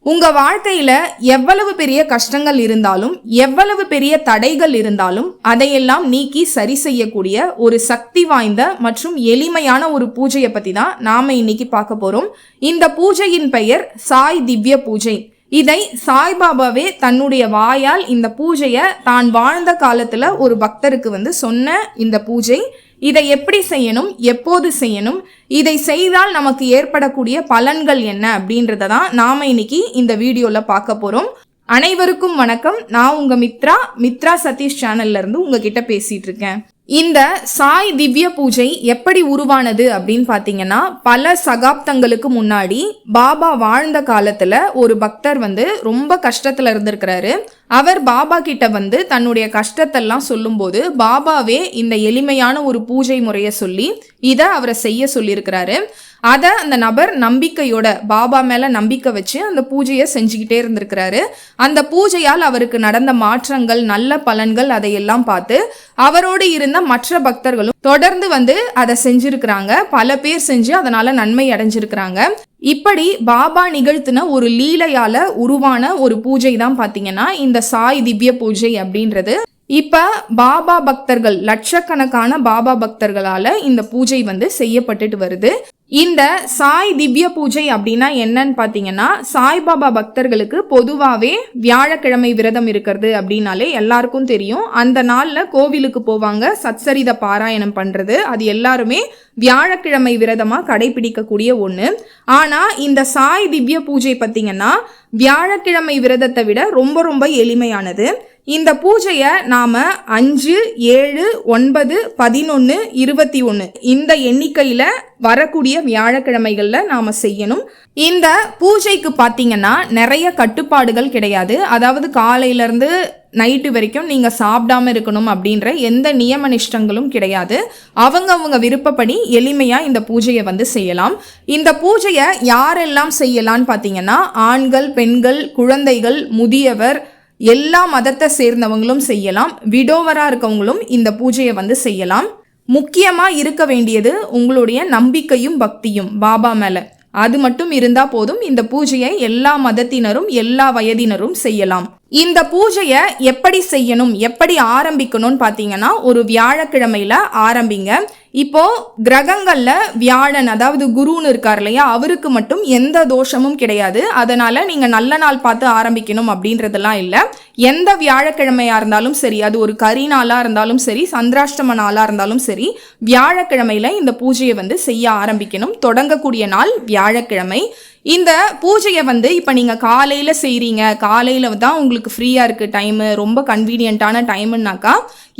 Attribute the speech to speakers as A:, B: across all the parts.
A: உங்க வாழ்க்கையில எவ்வளவு பெரிய கஷ்டங்கள் இருந்தாலும், எவ்வளவு பெரிய தடைகள் இருந்தாலும் அதையெல்லாம் நீக்கி சரி செய்யக்கூடிய ஒரு சக்தி வாய்ந்த மற்றும் எளிமையான ஒரு பூஜையை பத்தி தான் நாம இன்னைக்கு பார்க்க போறோம். இந்த பூஜையின் பெயர் சாய் திவ்ய பூஜை. இதை சாய்பாபாவே தன்னுடைய வாயால் இந்த பூஜையை தான் வாழ்ந்த காலத்துல ஒரு பக்தருக்கு சொன்ன இந்த பூஜை. இதை எப்படி செய்யணும், எப்போது செய்யணும், இதை செய்தால் நமக்கு ஏற்படக்கூடிய பலன்கள் என்ன அப்படின்றத தான் நாம இன்னைக்கு இந்த வீடியோல பார்க்க போறோம். அனைவருக்கும் வணக்கம். நான் உங்க மித்ரா சதீஷ் சேனல்ல இருந்து உங்ககிட்ட பேசிட்டு இருக்கேன். இந்த சாய் திவ்ய பூஜை எப்படி உருவானது அப்படின்னு பாத்தீங்கன்னா, பல சகாப்தங்களுக்கு முன்னாடி பாபா வாழ்ந்த காலத்துல ஒரு பக்தர் ரொம்ப கஷ்டத்துல இருந்திருக்கிறாரு. அவர் பாபா கிட்ட தன்னுடைய கஷ்டத்தெல்லாம் சொல்லும்போது பாபாவே இந்த எளிமையான ஒரு பூஜை முறையை சொல்லி இதை அவரை செய்ய சொல்லியிருக்கிறாரு. அதை அந்த நபர் நம்பிக்கையோட பாபா மேல நம்பிக்கை வச்சு அந்த பூஜையை செஞ்சுக்கிட்டே இருந்திருக்கிறாரு. அந்த பூஜையால் அவருக்கு நடந்த மாற்றங்கள், நல்ல பலன்கள் அதையெல்லாம் பார்த்து அவரோடு இருந்த மற்ற பக்தர்களும் தொடர்ந்து அதை செஞ்சிருக்கிறாங்க. பல பேர் செஞ்சு அதனால நன்மை அடைஞ்சிருக்கிறாங்க. இப்படி பாபா நிகழ்த்தின ஒரு லீலையால உருவான ஒரு பூஜை தான் பாத்தீங்கன்னா இந்த சாய் திவ்ய பூஜை அப்படின்றது. இப்ப பாபா பக்தர்கள், லட்சக்கணக்கான பாபா பக்தர்களால இந்த பூஜை செய்யப்பட்டுட்டு வருது. இந்த சாய் திவ்ய பூஜை அப்படின்னா என்னன்னு பாத்தீங்கன்னா, சாய்பாபா பக்தர்களுக்கு பொதுவாவே வியாழக்கிழமை விரதம் இருக்கிறது அப்படின்னாலே எல்லாருக்கும் தெரியும். அந்த நாள்ல கோவிலுக்கு போவாங்க, சத்சரித பாராயணம் பண்றது, அது எல்லாருமே வியாழக்கிழமை விரதமா கடைபிடிக்கக்கூடிய ஒண்ணு. ஆனா இந்த சாய் திவ்ய பூஜை பாத்தீங்கன்னா வியாழக்கிழமை விரதத்தை விட ரொம்ப ரொம்ப எளிமையானது. இந்த பூஜையை நாம 5, 7, 9, 11, 21 இந்த எண்ணிக்கையில வரக்கூடிய வியாழக்கிழமைகள்ல நாம செய்யணும். இந்த பூஜைக்கு பாத்தீங்கன்னா நிறைய கட்டுப்பாடுகள் கிடையாது. அதாவது காலையில இருந்து நைட்டு வரைக்கும் நீங்க சாப்பிடாம இருக்கணும் அப்படின்ற எந்த நியம நிஷ்டங்களும் கிடையாது. அவங்க விருப்பப்படி எளிமையா இந்த பூஜையை செய்யலாம். இந்த பூஜையை யாரெல்லாம் செய்யலான்னு பாத்தீங்கன்னா, ஆண்கள், பெண்கள், குழந்தைகள், முதியவர், எல்லா மதத்தை சேர்ந்தவங்களும் செய்யலாம். விடோவரா இருக்கவங்களும் இந்த பூஜையை செய்யலாம். முக்கியமா இருக்க வேண்டியது உங்களுடைய நம்பிக்கையும் பக்தியும் பாபா மேல. அது மட்டும் இருந்தா போதும். இந்த பூஜையை எல்லா மதத்தினரும் எல்லா வயதினரும் செய்யலாம். இந்த பூஜையை எப்படி செய்யணும், எப்படி ஆரம்பிக்கணும்னு பாத்தீங்கன்னா, ஒரு வியாழக்கிழமையில ஆரம்பிங்க. இப்போ கிரகங்கள்ல வியாழன், அதாவது குருன்னு இருக்கார் இல்லையா, அவருக்கு மட்டும் எந்த தோஷமும் கிடையாது. அதனால நீங்க நல்ல நாள் பார்த்து ஆரம்பிக்கணும் அப்படின்றதெல்லாம் இல்ல. எந்த வியாழக்கிழமையா இருந்தாலும் சரி, அது ஒரு கரி நாளா இருந்தாலும் சரி, சந்திராஷ்டம நாளா இருந்தாலும் சரி, வியாழக்கிழமையில இந்த பூஜையை செய்ய ஆரம்பிக்கணும். தொடங்கக்கூடிய நாள் வியாழக்கிழமை. இந்த பூஜையை இப்போ நீங்கள் காலையில் செய்கிறீங்க, காலையில் தான் உங்களுக்கு ஃப்ரீயாக இருக்குது டைமு, ரொம்ப கன்வீனியண்ட்டான டைமுன்னாக்கா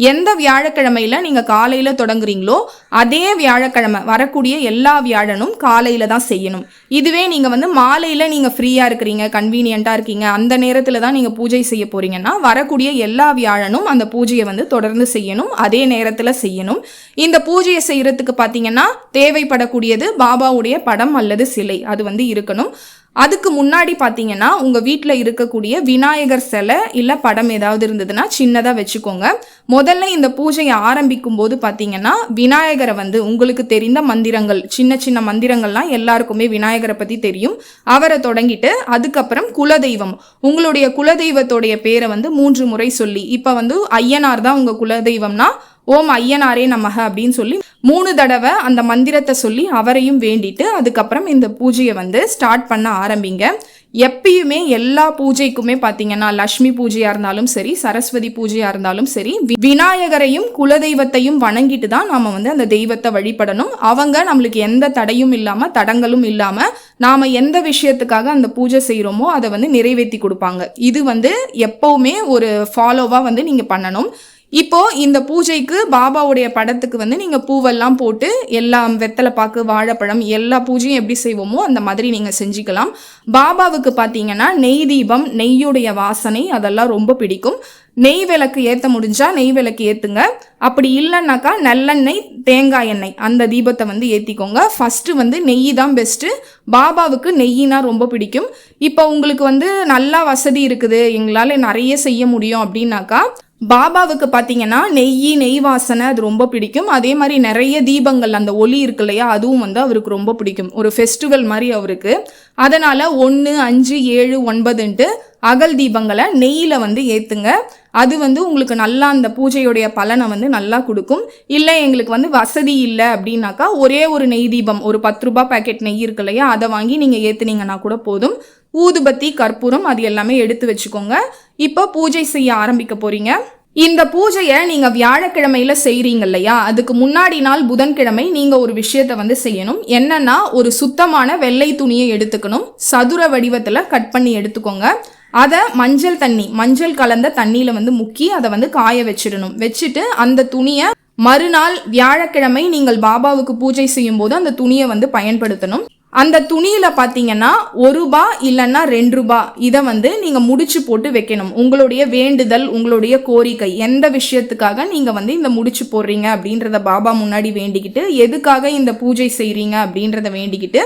A: எந்த வியாழக்கிழமையில் நீங்கள் காலையில் தொடங்குறீங்களோ அதே வியாழக்கிழமை வரக்கூடிய எல்லா வியாழனும் காலையில் தான் செய்யணும். இதுவே நீங்கள் மாலையில் நீங்கள் ஃப்ரீயாக இருக்கிறீங்க, கன்வீனியண்ட்டாக இருக்கீங்க, அந்த நேரத்தில் தான் நீங்கள் பூஜை செய்ய போகிறீங்கன்னா வரக்கூடிய எல்லா வியாழனும் அந்த பூஜையை தொடர்ந்து செய்யணும், அதே நேரத்தில் செய்யணும். இந்த பூஜையை செய்கிறதுக்கு பார்த்தீங்கன்னா தேவைப்படக்கூடியது பாபாவுடைய படம் அல்லது சிலை, அது இருக்கணும். அதுக்கு முன்னாடி பாத்தீங்கன்னா உங்க வீட்டுல இருக்கக்கூடிய விநாயகர் சிலை இல்ல படம் ஏதாவது இருந்ததுன்னா சின்னதா வச்சுக்கோங்க. முதல்ல இந்த பூஜையை ஆரம்பிக்கும் போது பாத்தீங்கன்னா விநாயகரை உங்களுக்கு தெரிந்த மந்திரங்கள், சின்ன சின்ன மந்திரங்கள்லாம் எல்லாருக்குமே விநாயகரை பத்தி தெரியும், அவரை தொடங்கிட்டு அதுக்கப்புறம் குலதெய்வம், உங்களுடைய குலதெய்வத்தோடைய பேரை 3 முறை சொல்லி, இப்ப ஐயனார் தான் உங்க குலதெய்வம்னா ஓம் ஐயனாரே நமக அப்படின்னு சொல்லி 3 தடவை அந்த மந்திரத்தை சொல்லி அவரையும் வேண்டிட்டு அதுக்கப்புறம் இந்த பூஜையை ஸ்டார்ட் பண்ண ஆரம்பிங்க. எப்பயுமே எல்லா பூஜைக்குமே பாத்தீங்கன்னா, லட்சுமி பூஜையா இருந்தாலும் சரி, சரஸ்வதி பூஜையா இருந்தாலும் சரி, விநாயகரையும் குலதெய்வத்தையும் வணங்கிட்டு தான் நாம அந்த தெய்வத்தை வழிபடணும். அவங்க நம்மளுக்கு எந்த தடையும் இல்லாம, தடங்களும் இல்லாம நாம எந்த விஷயத்துக்காக அந்த பூஜை செய்யறோமோ அதை நிறைவேற்றி கொடுப்பாங்க. இது எப்பவுமே ஒரு ஃபாலோவா நீங்க பண்ணணும். இப்போ இந்த பூஜைக்கு பாபாவுடைய படத்துக்கு நீங்க பூவெல்லாம் போட்டு எல்லாம் வெத்தலை பாக்கு, வாழைப்பழம், எல்லா பூஜையும் எப்படி செய்வோமோ அந்த மாதிரி நீங்க செஞ்சுக்கலாம். பாபாவுக்கு பாத்தீங்கன்னா நெய் தீபம், நெய்யுடைய வாசனை அதெல்லாம் ரொம்ப பிடிக்கும். நெய் விளக்கு ஏற்ற முடிஞ்சா நெய் விளக்கு ஏத்துங்க. அப்படி இல்லைன்னாக்கா நல்லெண்ணெய், தேங்காய் எண்ணெய் அந்த தீபத்தை ஏற்றிக்கோங்க. ஃபர்ஸ்ட் நெய் தான் பெஸ்ட்டு. பாபாவுக்கு நெய்யினா ரொம்ப பிடிக்கும். இப்போ உங்களுக்கு நல்லா வசதி இருக்குது, எங்களால் நிறைய செய்ய முடியும் அப்படின்னாக்கா பாபாவுக்கு பார்த்தீங்கன்னா நெய் வாசனை அது ரொம்ப பிடிக்கும். அதே மாதிரி நிறைய தீபங்கள், அந்த ஒளி இருக்கு இல்லையா, அதுவும் அவருக்கு ரொம்ப பிடிக்கும். ஒரு ஃபெஸ்டிவல் மாதிரி அவருக்கு. அதனால 1, 5, 7, 9ன்ட்டு அகல் தீபங்களை நெய்யில வந்து ஏத்துங்க. அது வந்து உங்களுக்கு நல்லா அந்த பூஜையுடைய பலனை வந்து நல்லா கொடுக்கும். இல்லை எங்களுக்கு வந்து வசதி இல்லை அப்படின்னாக்கா ஒரே ஒரு நெய் தீபம், ஒரு 10 ரூபாய் பேக்கெட் நெய் இருக்கு இல்லையா, அதை வாங்கி நீங்க ஏத்துனீங்கன்னா கூட போதும். ஊதுபத்தி, கற்பூரம் அது எல்லாமே எடுத்து வச்சுக்கோங்க. இப்போ பூஜை செய்ய ஆரம்பிக்க போறீங்க. இந்த பூஜையை நீங்க வியாழக்கிழமையில செய்றீங்க இல்லையா, அதுக்கு முன்னாடி நாள் புதன்கிழமை நீங்க ஒரு விஷயத்த வந்து செய்யணும். என்னன்னா, ஒரு சுத்தமான வெள்ளை துணியை எடுத்துக்கணும். சதுர வடிவத்துல கட் பண்ணி எடுத்துக்கோங்க. அதை மஞ்சள் கலந்த தண்ணியில வந்து முக்கி அதை வந்து காய வச்சிடணும். வச்சுட்டு அந்த துணியை மறுநாள் வியாழக்கிழமை நீங்கள் பாபாவுக்கு பூஜை செய்யும் போது அந்த துணியை வந்து பயன்படுத்தணும். அந்த துணியில பாத்தீங்கன்னா 1 ரூபாய் இல்லைன்னா 2 ரூபாய் இதை வந்து நீங்க முடிச்சு போட்டு வைக்கணும். உங்களுடைய வேண்டுதல், உங்களுடைய கோரிக்கை, எந்த விஷயத்துக்காக நீங்க வந்து இந்த முடிச்சு போடுறீங்க அப்படின்றத பாபா முன்னாடி வேண்டிக்கிட்டு, எதுக்காக இந்த பூஜை செய்றீங்க அப்படின்றத வேண்டிக்கிட்டு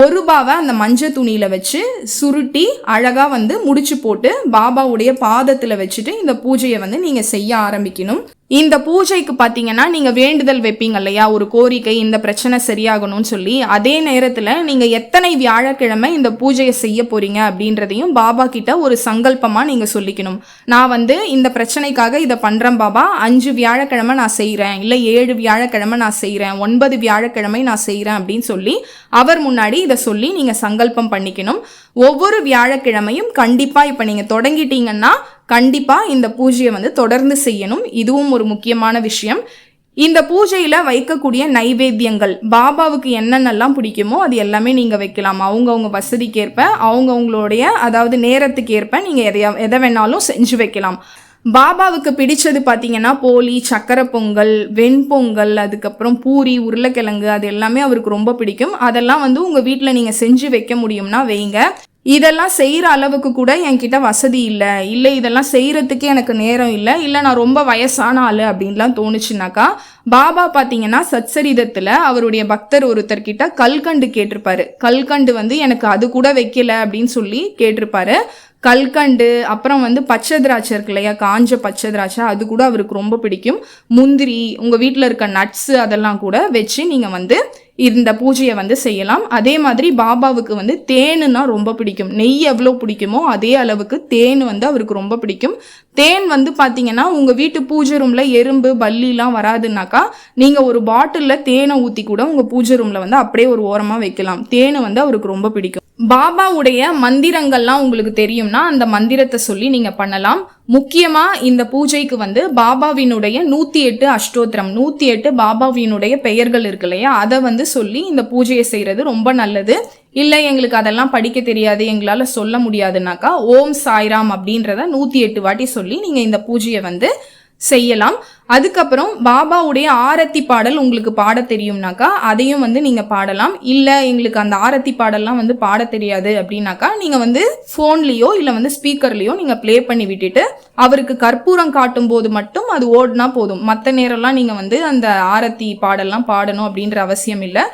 A: 1 ரூபாவை அந்த மஞ்சள் துணியில வச்சு சுருட்டி அழகா வந்து முடிச்சு போட்டு பாபாவுடைய பாதத்துல வச்சுட்டு இந்த பூஜையை வந்து நீங்க செய்ய ஆரம்பிக்கணும். இந்த பூஜைக்கு பாத்தீங்கன்னா நீங்க வேண்டுதல் வைப்பீங்க இல்லையா, ஒரு கோரிக்கை, இந்த பிரச்சனை சரியாகணும்னு சொல்லி. அதே நேரத்துல நீங்க எத்தனை வியாழக்கிழமை இந்த பூஜையை செய்ய போறீங்க அப்படின்றதையும் பாபா கிட்ட ஒரு சங்கல்பமா நீங்க சொல்லிக்கணும். நான் வந்து இந்த பிரச்சனைக்காக இதை பண்றேன் பாபா, 5 வியாழக்கிழமை நான் செய்யறேன், இல்ல 7 வியாழக்கிழமை நான் செய்யறேன், 9 வியாழக்கிழமை நான் செய்யறேன் அப்படின்னு சொல்லி அவர் முன்னாடி இதை சொல்லி நீங்க சங்கல்பம் பண்ணிக்கணும். ஒவ்வொரு வியாழக்கிழமையும் கண்டிப்பா இப்ப நீங்க தொடங்கிட்டீங்கன்னா கண்டிப்பா இந்த பூஜையை வந்து தொடர்ந்து செய்யணும். இதுவும் ஒரு முக்கியமான விஷயம். இந்த பூஜையில வைக்கக்கூடிய நைவேத்தியங்கள், பாபாவுக்கு என்னென்னலாம் பிடிக்குமோ அது எல்லாமே நீங்க வைக்கலாம். அவங்கவுங்க வசதிக்கேற்ப, அவங்கவுங்களுடைய அதாவது நேரத்துக்கு ஏற்ப நீங்க எதை வேணாலும் செஞ்சு வைக்கலாம். பாபாவுக்கு பிடிச்சது பார்த்தீங்கன்னா போலி, சக்கரை பொங்கல், வெண்பொங்கல், அதுக்கப்புறம் பூரி, உருளைக்கிழங்கு, அது எல்லாமே அவருக்கு ரொம்ப பிடிக்கும். அதெல்லாம் வந்து உங்கள் வீட்டில் நீங்கள் செஞ்சு வைக்க முடியும்னா வைங்க. இதெல்லாம் செய்கிற அளவுக்கு கூட என்கிட்ட வசதி இல்லை இதெல்லாம் செய்கிறதுக்கு எனக்கு நேரம் இல்லை நான் ரொம்ப வயசான ஆள் அப்படின்லாம் தோணுச்சுனாக்கா, பாபா பார்த்தீங்கன்னா சத்சரிதத்தில் அவருடைய பக்தர் ஒருத்தர்கிட்ட கல்கண்டு கேட்டிருப்பாரு. கல்கண்டு வந்து எனக்கு அது கூட வைக்கல அப்படின்னு சொல்லி கேட்டிருப்பாரு. கல்கண்டு, அப்புறம் வந்து பச்சை திராட்சை இருக்கு இல்லையா, காஞ்ச பச்சை திராட்சை, அது கூட அவருக்கு ரொம்ப பிடிக்கும். முந்திரி, உங்கள் வீட்டில் இருக்க நட்ஸு அதெல்லாம் கூட வச்சு நீங்கள் வந்து இந்த பூஜையை வந்து செய்யலாம். அதே மாதிரி பாபாவுக்கு வந்து தேனுன்னா ரொம்ப பிடிக்கும். நெய் எவ்வளோ பிடிக்குமோ அதே அளவுக்கு தேன் வந்து அவருக்கு ரொம்ப பிடிக்கும். தேன் வந்து பார்த்தீங்கன்னா உங்கள் வீட்டு பூஜை ரூமில் எறும்பு, பல்லிலாம் வராதுனாக்கா நீங்கள் ஒரு பாட்டிலில் தேனை ஊற்றி கூட உங்கள் பூஜை ரூமில் வந்து அப்படியே ஒரு ஓரமாக வைக்கலாம். தேனை வந்து அவருக்கு ரொம்ப பிடிக்கும். பாபாவுடைய மந்திரங்கள்லாம் உங்களுக்கு தெரியும்னா அந்த மந்திரத்தை சொல்லி நீங்க பண்ணலாம். முக்கியமா இந்த பூஜைக்கு வந்து பாபாவினுடைய 108 அஷ்டோத்திரம், 108 பாபாவினுடைய பெயர்கள் இருக்கு இல்லையா, அதை வந்து சொல்லி இந்த பூஜையை செய்யறது ரொம்ப நல்லது. இல்லை எங்களுக்கு அதெல்லாம் படிக்க தெரியாது, எங்களால் சொல்ல முடியாதுனாக்கா ஓம் சாய்ராம் அப்படின்றத 108 வாட்டி சொல்லி நீங்க இந்த பூஜையை வந்து செய்யலாம். அதுக்கப்புறம் பாபாவுடைய ஆரத்தி பாடல் உங்களுக்கு பாட தெரியும்னாக்கா அதையும் வந்து நீங்க பாடலாம். இல்லை எங்களுக்கு அந்த ஆரத்தி பாடல்லாம் வந்து பாட தெரியாது அப்படின்னாக்கா நீங்க வந்து ஃபோன்லேயோ இல்லை வந்து ஸ்பீக்கர்லேயோ நீங்க ப்ளே பண்ணி விட்டுட்டு அவருக்கு கற்பூரம் காட்டும் போது மட்டும் அது ஓடினா போதும். மற்ற நேரம்லாம் நீங்க வந்து அந்த ஆரத்தி பாடல்லாம் பாடணும் அப்படின்ற அவசியம் இல்லை.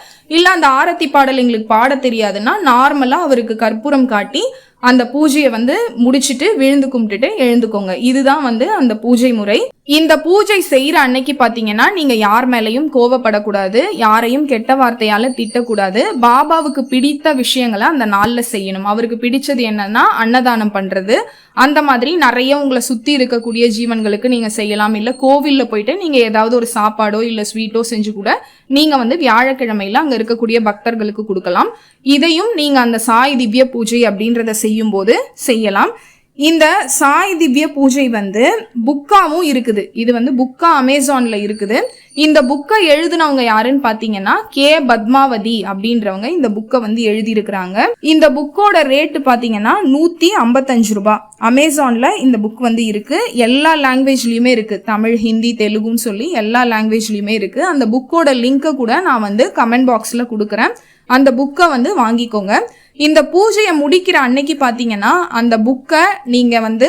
A: அந்த ஆரத்தி பாடல் எங்களுக்கு பாட தெரியாதுன்னா நார்மலா அவருக்கு கற்பூரம் காட்டி அந்த பூஜையை வந்து முடிச்சுட்டு விழுந்து கும்பிட்டுட்டு எழுந்துக்கோங்க. இதுதான் வந்து அந்த பூஜை முறை. இந்த பூஜை செய்யற அன்னைக்கு பாத்தீங்கன்னா நீங்க யார் மேலையும் கோவப்படக்கூடாது, யாரையும் கெட்ட வார்த்தையால திட்டக்கூடாது. பாபாவுக்கு பிடித்த விஷயங்களை அந்த நாள்ல செய்யணும். அவருக்கு பிடிச்சது என்னன்னா அன்னதானம் பண்றது, அந்த மாதிரி நிறைய உங்களை சுத்தி இருக்கக்கூடிய ஜீவன்களுக்கு நீங்க செய்யலாம். இல்ல கோவில்ல போயிட்டு நீங்க ஏதாவது ஒரு சாப்பாடோ இல்ல ஸ்வீட்டோ செஞ்சு கூட நீங்க வந்து வியாழக்கிழமையில அங்க இருக்கக்கூடிய பக்தர்களுக்கு கொடுக்கலாம். இதையும் நீங்க அந்த சாய் திவ்ய பூஜை அப்படின்றத செய்யும் போது செய்யலாம். இந்த சாய் திவ்ய பூஜை வந்து புக்காவும் இருக்குது. இது வந்து புக்கா அமேசான்ல இருக்குது. இந்த புக்கை எழுதினவங்க யாருன்னு பாத்தீங்கன்னா கே பத்மாவதி அப்படின்றவங்க இந்த புக்கை வந்து எழுதி இருக்கிறாங்க. இந்த புக்கோட ரேட்டு பாத்தீங்கன்னா 155 ரூபாய். அமேசான்ல இந்த புக் வந்து இருக்கு. எல்லா லாங்குவேஜ்லயுமே இருக்கு, தமிழ், ஹிந்தி, தெலுங்குன்னு சொல்லி எல்லா லாங்குவேஜ்லயுமே இருக்கு. அந்த புக்கோட லிங்கை கூட நான் வந்து கமெண்ட் பாக்ஸ்ல கொடுக்குறேன். அந்த புக்கை வந்து வாங்கிக்கோங்க. இந்த பூஜையை முடிக்கிற அன்னைக்கு பாத்தீங்கன்னா அந்த புக்கை நீங்க வந்து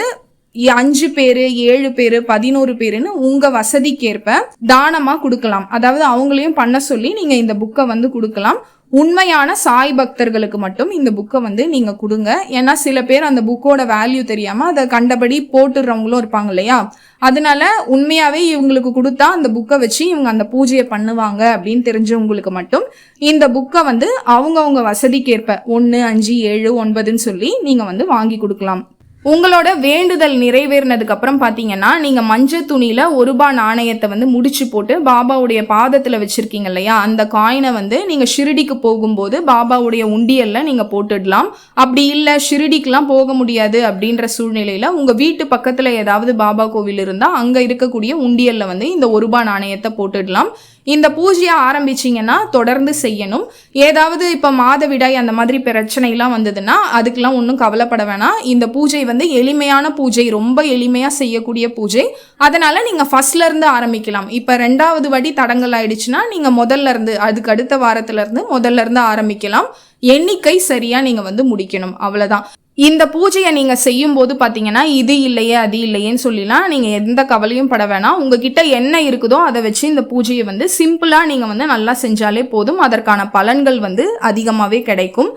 A: 5 பேரு, 7 பேரு, 11 பேருன்னு உங்க வசதிக்கேற்ப தானமா கொடுக்கலாம். அதாவது அவங்களையும் பண்ண சொல்லி நீங்க இந்த புக்கை வந்து கொடுக்கலாம். உண்மையான சாய் பக்தர்களுக்கு மட்டும் இந்த புக்கை வந்து நீங்க கொடுங்க. ஏன்னா சில பேர் அந்த புக்கோட வேல்யூ தெரியாம அதை கண்டபடி போட்டுடுறவங்களும் இருப்பாங்க இல்லையா. அதனால உண்மையாவே இவங்களுக்கு கொடுத்தா அந்த புக்கை வச்சு இவங்க அந்த பூஜையை பண்ணுவாங்க அப்படின்னு தெரிஞ்சவங்களுக்கு மட்டும் இந்த புக்கை வந்து அவங்கவுங்க வசதிக்கேற்ப 1, 5, 7, 9ன்னு சொல்லி நீங்க வந்து வாங்கி கொடுக்கலாம். உங்களோட வேண்டுதல் நிறைவேறினதுக்கு அப்புறம் பாத்தீங்கன்னா நீங்க மஞ்சள் துணியில 1 ரூபாய் நாணயத்தை வந்து முடிச்சு போட்டு பாபாவுடைய பாதத்துல வச்சிருக்கீங்க இல்லையா, அந்த காயினை வந்து நீங்க ஷிரடிக்கு போகும்போது பாபாவுடைய உண்டியல்ல நீங்க போட்டுடலாம். அப்படி இல்ல ஷிரடிக்குலாம் போக முடியாது அப்படின்ற சூழ்நிலையில உங்க வீட்டு பக்கத்துல ஏதாவது பாபா கோவில் இருந்தா அங்க இருக்கக்கூடிய உண்டியல்ல வந்து இந்த 1 ரூபாய் நாணயத்தை போட்டுடலாம். இந்த பூஜையை ஆரம்பிச்சிங்கன்னா தொடர்ந்து செய்யணும். ஏதாவது இப்போ மாதவிடாய் அந்த மாதிரி பிரச்சனைலாம் வந்ததுன்னா அதுக்கெல்லாம் ஒன்றும் கவலைப்பட வேணாம். இந்த பூஜை வந்து எளிமையான பூஜை, ரொம்ப எளிமையாக செய்யக்கூடிய பூஜை. அதனால நீங்கள் ஃபர்ஸ்ட்ல இருந்து ஆரம்பிக்கலாம். இப்போ 2வது வாட்டி தடங்கல் ஆயிடுச்சுன்னா நீங்கள் முதல்ல இருந்து, அதுக்கு அடுத்த வாரத்துல இருந்து முதல்ல இருந்து ஆரம்பிக்கலாம். எண்ணிக்கை சரியா நீங்க வந்து முடிக்கணும், அவ்வளவுதான். இந்த பூஜையை நீங்க செய்யும் போது பாத்தீங்கன்னா இது இல்லையே அது இல்லையேன்னு சொல்லிலாம் நீங்க எந்த கவலையும் பட வேணாம். உங்ககிட்ட என்ன இருக்குதோ அதை வச்சு இந்த பூஜையை வந்து சிம்பிளா நீங்க வந்து நல்லா செஞ்சாலே போதும். அதற்கான பலன்கள் வந்து அதிகமாவே கிடைக்கும்.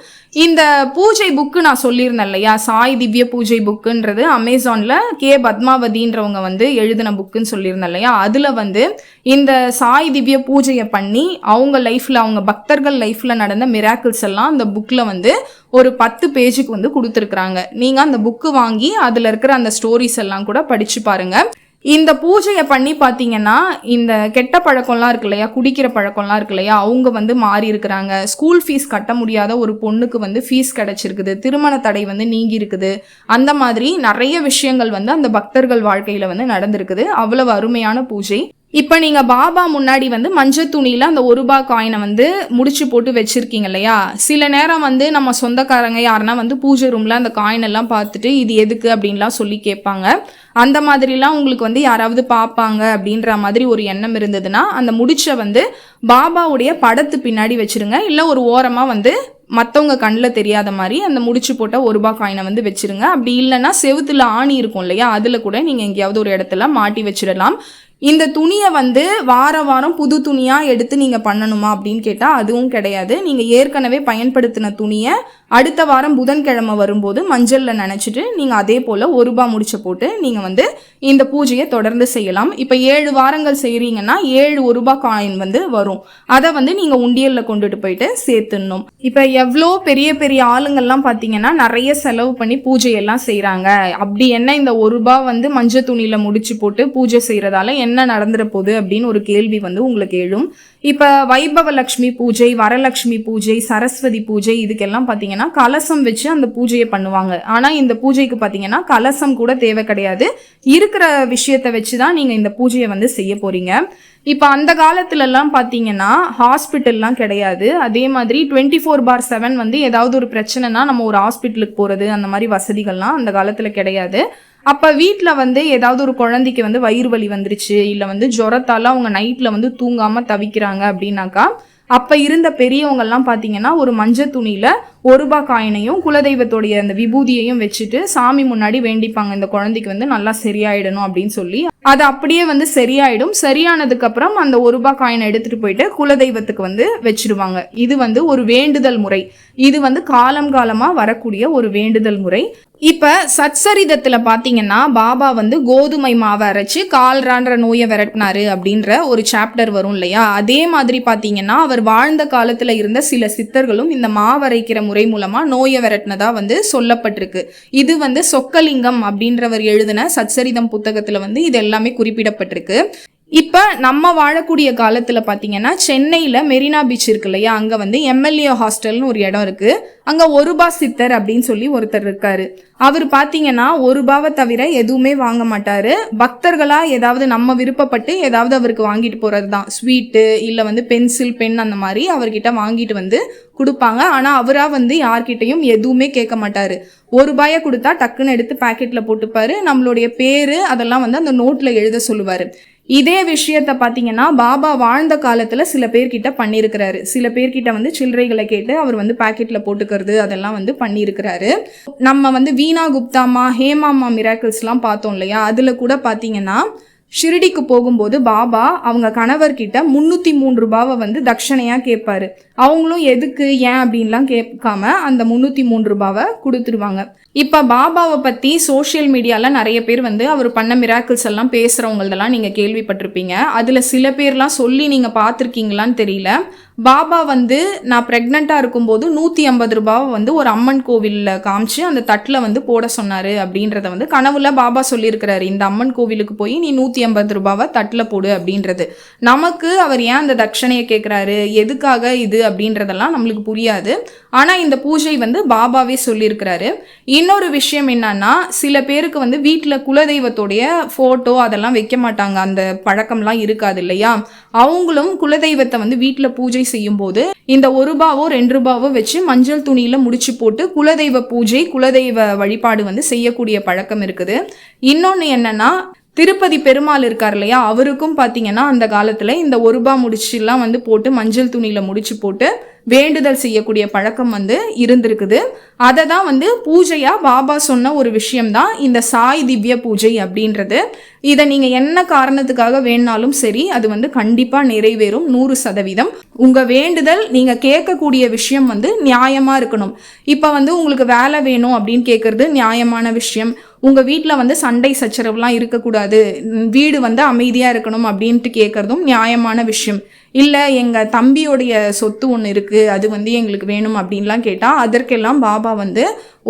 A: இந்த பூஜை புக்கு நான் சொல்லியிருந்தேன் இல்லையா, சாய் திவ்ய பூஜை புக்குன்றது அமேசான்ல கே பத்மாவதின்றவங்க வந்து எழுதின புக்குன்னு சொல்லியிருந்தேன் இல்லையா, அதுல வந்து இந்த சாய் திவ்ய பூஜையை பண்ணி அவங்க லைஃப்ல, அவங்க பக்தர்கள் லைஃப்ல நடந்த மிராக்கிள்ஸ் எல்லாம் அந்த புக்ல வந்து ஒரு 10 பேஜுக்கு வந்து கொடுத்துருக்குறாங்க. நீங்க அந்த புக்கு வாங்கி அதுல இருக்கிற அந்த ஸ்டோரிஸ் எல்லாம் கூட படிச்சு பாருங்க. இந்த பூஜையை பண்ணி பார்த்தீங்கன்னா இந்த கெட்ட பழக்கம்லாம் இருக்கு இல்லையா, குடிக்கிற பழக்கம்லாம் இருக்கு இல்லையா, அவங்க வந்து மாறி இருக்கிறாங்க. ஸ்கூல் ஃபீஸ் கட்ட முடியாத ஒரு பொண்ணுக்கு வந்து ஃபீஸ் கிடைச்சிருக்குது, திருமண தடை வந்து நீங்கி இருக்குது. அந்த மாதிரி நிறைய விஷயங்கள் வந்து அந்த பக்தர்கள் வாழ்க்கையில வந்து நடந்திருக்குது. அவ்வளவு அருமையான பூஜை. இப்ப நீங்க பாபா முன்னாடி வந்து மஞ்சள் துணியில அந்த 1 ரூபாய் காயினை வந்து முடிச்சு போட்டு வச்சிருக்கீங்க இல்லையா, சில நேரம் வந்து நம்ம சொந்தக்காரங்க யாருன்னா வந்து பூஜை ரூம்ல அந்த காயின் எல்லாம் பார்த்துட்டு இது எதுக்கு அப்படின்லாம் சொல்லி கேட்பாங்க. அந்த மாதிரிலாம் உங்களுக்கு வந்து யாராவது பார்ப்பாங்க அப்படின்ற மாதிரி ஒரு எண்ணம் இருந்ததுன்னா அந்த முடிச்ச வந்து பாபாவுடைய படத்து பின்னாடி வச்சிருங்க. இல்ல ஒரு ஓரமா வந்து மற்றவங்க கண்ணில் தெரியாத மாதிரி அந்த முடிச்சு போட்ட 1 ரூபாய் காயினை வந்து வச்சிருங்க. அப்படி இல்லைன்னா செவுத்துல ஆணி இருக்கும் இல்லையா, அதுல கூட நீங்க எங்கேயாவது ஒரு இடத்துல மாட்டி வச்சிடலாம். இந்த துணியை வந்து வாரம் புது துணியா எடுத்து நீங்க பண்ணணுமா அப்படின்னு கேட்டா அதுவும் கிடையாது. நீங்க ஏற்கனவே பயன்படுத்தின துணியை அடுத்த வாரம் புதன்கிழமை வரும்போது மஞ்சள்ல நினைச்சிட்டு நீங்க அதே போல 1 ரூபாய் முடிச்ச போட்டு நீங்க வந்து இந்த பூஜையை தொடர்ந்து செய்யலாம். இப்ப 7 வாரங்கள் செய்யறீங்கன்னா 7 1 ரூபாய் காயின் வந்து வரும். அதை வந்து நீங்க உண்டியல்ல கொண்டுட்டு போயிட்டு சேர்த்துடணும். இப்ப எவ்வளோ பெரிய பெரிய ஆளுங்கள்லாம் பாத்தீங்கன்னா நிறைய செலவு பண்ணி பூஜையெல்லாம் செய்யறாங்க. அப்படி என்ன இந்த 1 ரூபாய் வந்து மஞ்சள் துணியில முடிச்சு போட்டு பூஜை செய்யறதால என்ன நடந்துற போகுது அப்படின்னு ஒரு கேள்வி வந்து உங்களுக்கு எழும். இப்ப வைபவ லட்சுமி பூஜை, வரலட்சுமி பூஜை, சரஸ்வதி பூஜை இதுக்கெல்லாம் பாத்தீங்கன்னா கலசம் வச்சு அந்த பூஜையை பண்ணுவாங்க. ஆனா இந்த பூஜைக்கு பாத்தீங்கன்னா கலசம் கூட தேவை கிடையாது. இருக்கிற விஷயத்தை வச்சுதான் நீங்க இந்த பூஜையை வந்து செய்ய போறீங்க. இப்ப அந்த காலத்துல எல்லாம் பாத்தீங்கன்னா ஹாஸ்பிட்டல்லாம் கிடையாது. அதே மாதிரி 24/7 வந்து ஏதாவது ஒரு பிரச்சனைனா நம்ம ஒரு ஹாஸ்பிட்டலுக்கு போறது அந்த மாதிரி வசதிகள்லாம் அந்த காலத்துல கிடையாது. அப்ப வீட்டுல வந்து ஏதாவது ஒரு குழந்தைக்கு வந்து வயிறு வலி வந்துருச்சு, இல்ல வந்து ஜுரத்தால அவங்க நைட்ல வந்து தூங்காம தவிக்கிறாங்க அப்படின்னாக்கா அப்ப இருந்த பெரியவங்க எல்லாம் பாத்தீங்கன்னா ஒரு மஞ்சள் துணியில 1 ரூபாய் காயினையும் குலதெய்வத்தோடைய அந்த விபூதியையும் வச்சுட்டு சாமி முன்னாடி வேண்டிப்பாங்க, இந்த குழந்தைக்கு வந்து நல்லா சரியாயிடணும் அப்படின்னு சொல்லி. அது அப்படியே வந்து சரியாயிடும். சரியானதுக்கு அப்புறம் அந்த 1 ரூபாய் காயினை எடுத்துட்டு போயிட்டு குலதெய்வத்துக்கு வந்து வச்சிருவாங்க. இது வந்து ஒரு வேண்டுதல் முறை. இது வந்து காலம் காலமா வரக்கூடிய ஒரு வேண்டுதல் முறை. இப்ப சத்சரிதத்துல பாத்தீங்கன்னா பாபா வந்து கோதுமை மாவை அரைச்சு கால்ரான்ற நோயை விரட்டினாரு அப்படின்ற ஒரு சாப்டர் வரும் இல்லையா, அதே மாதிரி பாத்தீங்கன்னா அவர் வாழ்ந்த காலத்துல இருந்த சில சித்தர்களும் இந்த மாவரைக்கிற முறை மூலமா நோயை விரட்டினதா வந்து சொல்லப்பட்டிருக்கு. இது வந்து சொக்கலிங்கம் அப்படின்றவர் எழுதின சத்சரிதம் புத்தகத்துல வந்து இது எல்லாமே குறிப்பிடப்பட்டிருக்கு. இப்ப நம்ம வாழக்கூடிய காலத்துல பாத்தீங்கன்னா சென்னையில மெரினா பீச் இருக்கு இல்லையா, அங்க வந்து MLA ஹாஸ்டல்னு ஒரு இடம் இருக்கு. அங்க 1 ரூபாய் சித்தர் அப்படின்னு சொல்லி ஒருத்தர் இருக்காரு. அவர் பாத்தீங்கன்னா 1 ரூபாவை தவிர எதுவுமே வாங்க மாட்டாரு. பக்தர்களா ஏதாவது நம்ம விருப்பப்பட்டு ஏதாவது அவருக்கு வாங்கிட்டு போறதுதான், ஸ்வீட்டு இல்ல வந்து பென்சில் பென் அந்த மாதிரி அவர்கிட்ட வாங்கிட்டு வந்து கொடுப்பாங்க. ஆனா அவரா வந்து யார்கிட்டையும் எதுவுமே கேட்க மாட்டாரு. 1 ரூபாயை கொடுத்தா டக்குன்னு எடுத்து பாக்கெட்ல போட்டுப்பாரு. நம்மளுடைய பேரு அதெல்லாம் வந்து அந்த நோட்ல எழுத சொல்லுவாரு. இதே விஷயத்த பாத்தீங்கன்னா பாபா வாழ்ந்த காலத்துல சில பேர்கிட்ட பண்ணியிருக்கிறாரு. சில பேர்கிட்ட வந்து சில்லறைகளை கேட்டு அவர் வந்து பாக்கெட்ல போட்டுக்கிறது அதெல்லாம் வந்து பண்ணியிருக்கிறாரு. நம்ம வந்து வீணா குப்தாமா, ஹேமாமா மிராக்கிள்ஸ் எல்லாம் பார்த்தோம் இல்லையா, அதுல கூட பாத்தீங்கன்னா ஷிரடிக்கு போகும்போது பாபா அவங்க கணவர்கிட்ட 303 ரூபாவை வந்து தட்சணையா கேட்பாரு. அவங்களும் எதுக்கு ஏன் அப்படின்லாம் கேட்காம அந்த 303 ரூபாவை கொடுத்துருவாங்க. இப்போ பாபாவை பற்றி சோஷியல் மீடியாவில் நிறைய பேர் வந்து அவர் பண்ண மிராக்கிள்ஸ் எல்லாம் பேசுகிறவங்களதெல்லாம் நீங்கள் கேள்விப்பட்டிருப்பீங்க. அதில் சில பேர்லாம் சொல்லி நீங்கள் பார்த்துருக்கீங்களான்னு தெரியல. பாபா வந்து நான் ப்ரெக்னெண்ட்டாக இருக்கும்போது 150 ரூபாவை வந்து ஒரு அம்மன் கோவிலில் காமிச்சு அந்த தட்டில் வந்து போட சொன்னார் அப்படின்றத வந்து கனவுல பாபா சொல்லியிருக்கிறாரு. இந்த அம்மன் கோவிலுக்கு போய் நீ 150 ரூபாவை தட்டில் போடு அப்படின்றது. நமக்கு அவர் ஏன் அந்த தட்சணையை கேட்குறாரு, எதுக்காக இது அப்படின்றதெல்லாம் நம்மளுக்கு புரியாது. ஆனால் இந்த பூஜை வந்து பாபாவே சொல்லியிருக்கிறாரு. இன்னொரு விஷயம் என்னன்னா, சில பேருக்கு வந்து வீட்டில் குலதெய்வத்தோடைய ஃபோட்டோ அதெல்லாம் வைக்க மாட்டாங்க, அந்த பழக்கம்லாம் இருக்காது இல்லையா. அவங்களும் குலதெய்வத்தை வந்து வீட்டில் பூஜை செய்யும் போது இந்த 1 ரூபாவோ 2 ரூபாவோ வச்சு மஞ்சள் துணியில முடிச்சு போட்டு குலதெய்வ பூஜை குலதெய்வ வழிபாடு வந்து செய்யக்கூடிய பழக்கம் இருக்குது. இன்னொன்று என்னன்னா, திருப்பதி பெருமாள் இருக்கார் இல்லையா, அவருக்கும் பார்த்தீங்கன்னா அந்த காலத்தில் இந்த 1 ரூபா முடிச்சுலாம் வந்து போட்டு மஞ்சள் துணியில் முடிச்சு போட்டு வேண்டுதல் செய்யக்கூடிய பழக்கம் வந்து இருந்திருக்குது. அதை தான் வந்து பூஜையாக பாபா சொன்ன ஒரு விஷயம்தான் இந்த சாய் திவ்ய பூஜை அப்படின்றது. இதை நீங்கள் என்ன காரணத்துக்காக வேணாலும் சரி, அது வந்து கண்டிப்பாக நிறைவேறும் 100%. உங்கள் வேண்டுதல் நீங்கள் கேட்கக்கூடிய விஷயம் வந்து நியாயமாக இருக்கணும். இப்போ வந்து உங்களுக்கு வேலை வேணும் அப்படின்னு கேட்குறது நியாயமான விஷயம். உங்கள் வீட்டில் வந்து சண்டை சச்சரவுலாம் இருக்கக்கூடாது, வீடு வந்து அமைதியாக இருக்கணும் அப்படின்ட்டு கேட்குறதும் நியாயமான விஷயம். இல்லை எங்கள் தம்பியோடைய சொத்து ஒன்று இருக்குது, அது வந்து எங்களுக்கு வேணும் அப்படின்லாம் கேட்டால் அதற்கெல்லாம் பாபா வந்து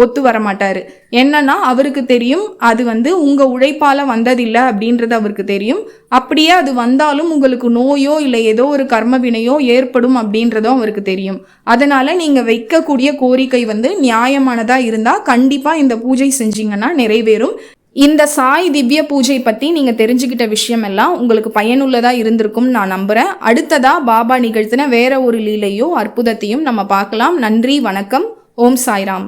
A: ஒத்து வர மாட்டார். என்னன்னா அவருக்கு தெரியும் அது வந்து உங்கள் உழைப்பால் வந்ததில்லை அப்படின்றது அவருக்கு தெரியும். அப்படியே அது வந்தாலும் உங்களுக்கு நோயோ இல்லை ஏதோ ஒரு கர்ம வினையோ ஏற்படும் அப்படின்றதும் அவருக்கு தெரியும். அதனால நீங்கள் வைக்கக்கூடிய கோரிக்கை வந்து நியாயமானதாக இருந்தால் கண்டிப்பாக இந்த பூஜை செஞ்சீங்கன்னா நிறைவேறும். இந்த சாய் திவ்ய பூஜை பற்றி நீங்கள் தெரிஞ்சுக்கிட்ட விஷயம் எல்லாம் உங்களுக்கு பயனுள்ளதாக இருந்திருக்கும் நான் நம்புகிறேன். அடுத்ததாக பாபா நிகழ்த்தின வேற ஒரு லீலையோ அற்புதத்தையும் நம்ம பார்க்கலாம். நன்றி, வணக்கம். ஓம் சாய்ராம்.